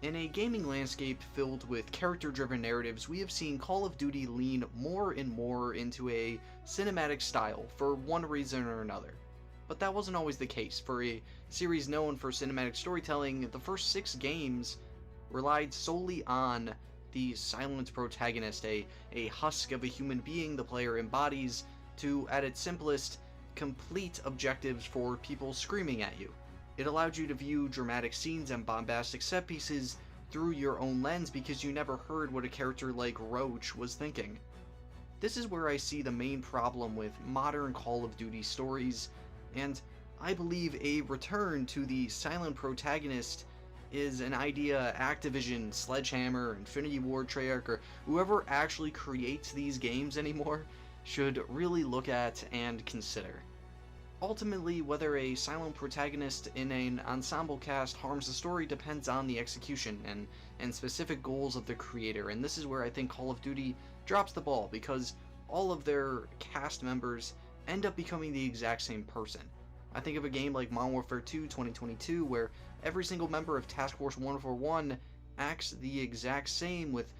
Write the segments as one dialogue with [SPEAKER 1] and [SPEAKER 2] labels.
[SPEAKER 1] In a gaming landscape filled with character-driven narratives, we have seen Call of Duty lean more and more into a cinematic style for one reason or another. But that wasn't always the case. For a series known for cinematic storytelling, the first 6 games relied solely on the silent protagonist, a husk of a human being the player embodies to, at its simplest, complete objectives for people screaming at you. It allowed you to view dramatic scenes and bombastic set pieces through your own lens because you never heard what a character like Roach was thinking. This is where I see the main problem with modern Call of Duty stories, and I believe a return to the silent protagonist is an idea Activision, Sledgehammer, Infinity Ward, Treyarch, or whoever actually creates these games anymore should really look at and consider. Ultimately, whether a silent protagonist in an ensemble cast harms the story depends on the execution and specific goals of the creator, and this is where I think Call of Duty drops the ball, because all of their cast members end up becoming the exact same person. I think of a game like Modern Warfare 2 2022, where every single member of Task Force 141 acts the exact same with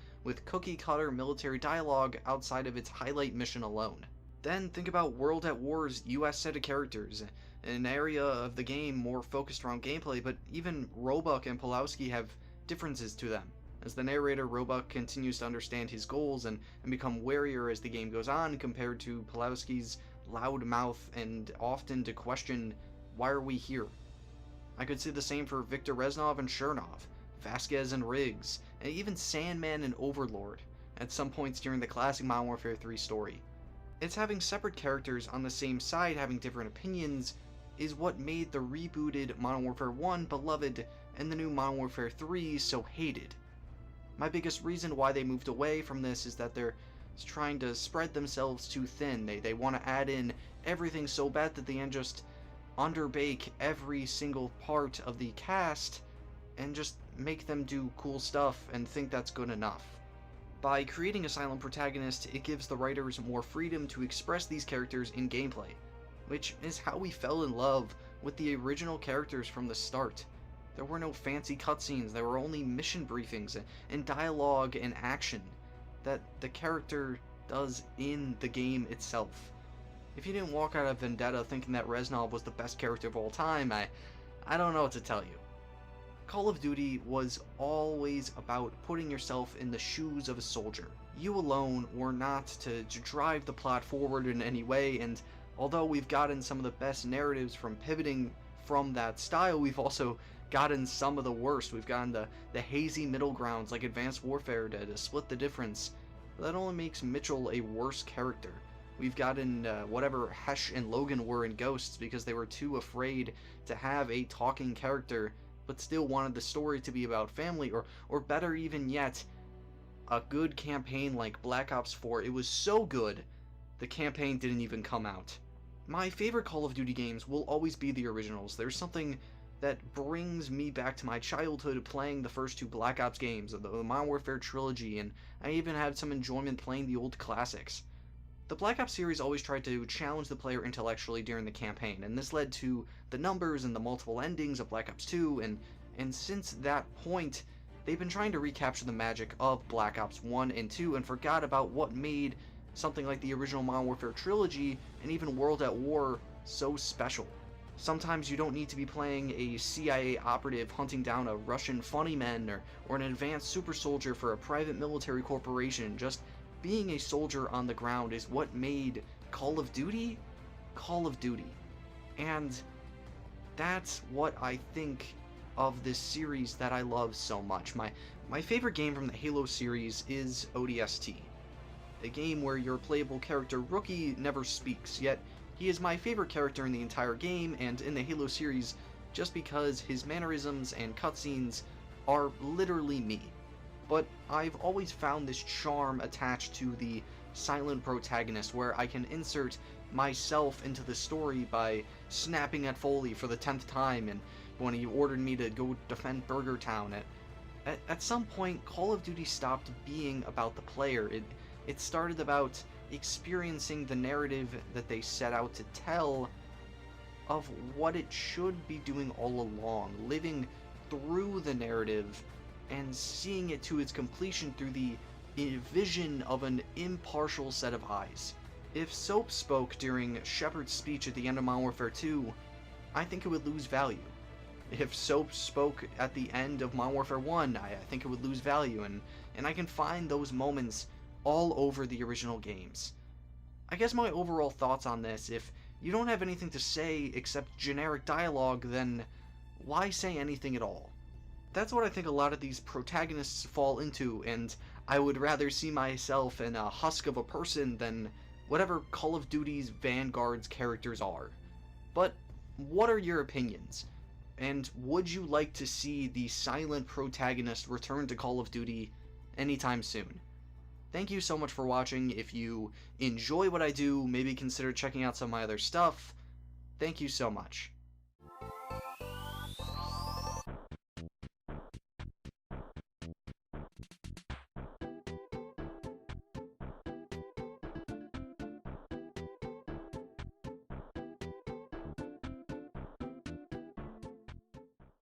[SPEAKER 1] cookie-cutter military dialogue outside of its highlight mission alone. Then think about World at War's US set of characters, an area of the game more focused around gameplay, but even Roebuck and Pulowski have differences to them. As the narrator, Roebuck continues to understand his goals and become warier as the game goes on, compared to Pulowski's loud mouth and often to question, why are we here? I could say the same for Viktor Reznov and Chernov, Vasquez and Riggs, and even Sandman and Overlord, at some points during the classic Modern Warfare 3 story. It's having separate characters on the same side having different opinions is what made the rebooted Modern Warfare 1 beloved and the new Modern Warfare 3 so hated. My biggest reason why they moved away from this is that they're trying to spread themselves too thin. They want to add in everything so bad that they just underbake every single part of the cast and just make them do cool stuff and think that's good enough. By creating a silent protagonist, it gives the writers more freedom to express these characters in gameplay, which is how we fell in love with the original characters from the start. There were no fancy cutscenes, there were only mission briefings and dialogue and action that the character does in the game itself. If you didn't walk out of Vendetta thinking that Reznov was the best character of all time, I don't know what to tell you. Call of Duty was always about putting yourself in the shoes of a soldier. You alone were not to drive the plot forward in any way, and although we've gotten some of the best narratives from pivoting from that style, we've also gotten some of the worst. We've gotten the hazy middle grounds like Advanced Warfare to split the difference. That only makes Mitchell a worse character. We've gotten whatever Hesh and Logan were in Ghosts because they were too afraid to have a talking character but still wanted the story to be about family, or better even yet, a good campaign like Black Ops 4. It was so good, the campaign didn't even come out. My favorite Call of Duty games will always be the originals. There's something that brings me back to my childhood playing the first 2 Black Ops games, the Modern Warfare trilogy, and I even had some enjoyment playing the old classics. The Black Ops series always tried to challenge the player intellectually during the campaign, and this led to the numbers and the multiple endings of Black Ops 2, and since that point, they've been trying to recapture the magic of Black Ops 1 and 2 and forgot about what made something like the original Modern Warfare trilogy and even World at War so special. Sometimes you don't need to be playing a CIA operative hunting down a Russian funnyman or an advanced super soldier for a private military corporation. Just being a soldier on the ground is what made Call of Duty, Call of Duty. And that's what I think of this series that I love so much. My favorite game from the Halo series is ODST. A game where your playable character Rookie never speaks, yet he is my favorite character in the entire game and in the Halo series just because his mannerisms and cutscenes are literally me. But I've always found this charm attached to the silent protagonist, where I can insert myself into the story by snapping at Foley for the 10th time, and when he ordered me to go defend Burger Town. At some point, Call of Duty stopped being about the player. It started about experiencing the narrative that they set out to tell of what it should be doing all along, living through the narrative and seeing it to its completion through the vision of an impartial set of eyes. If Soap spoke during Shepard's speech at the end of Modern Warfare 2, I think it would lose value. If Soap spoke at the end of Modern Warfare 1, I think it would lose value, and I can find those moments all over the original games. I guess my overall thoughts on this, if you don't have anything to say except generic dialogue, then why say anything at all? That's what I think a lot of these protagonists fall into, and I would rather see myself in a husk of a person than whatever Call of Duty's Vanguard's characters are. But what are your opinions? And would you like to see the silent protagonist return to Call of Duty anytime soon? Thank you so much for watching. If you enjoy what I do, maybe consider checking out some of my other stuff. Thank you so much.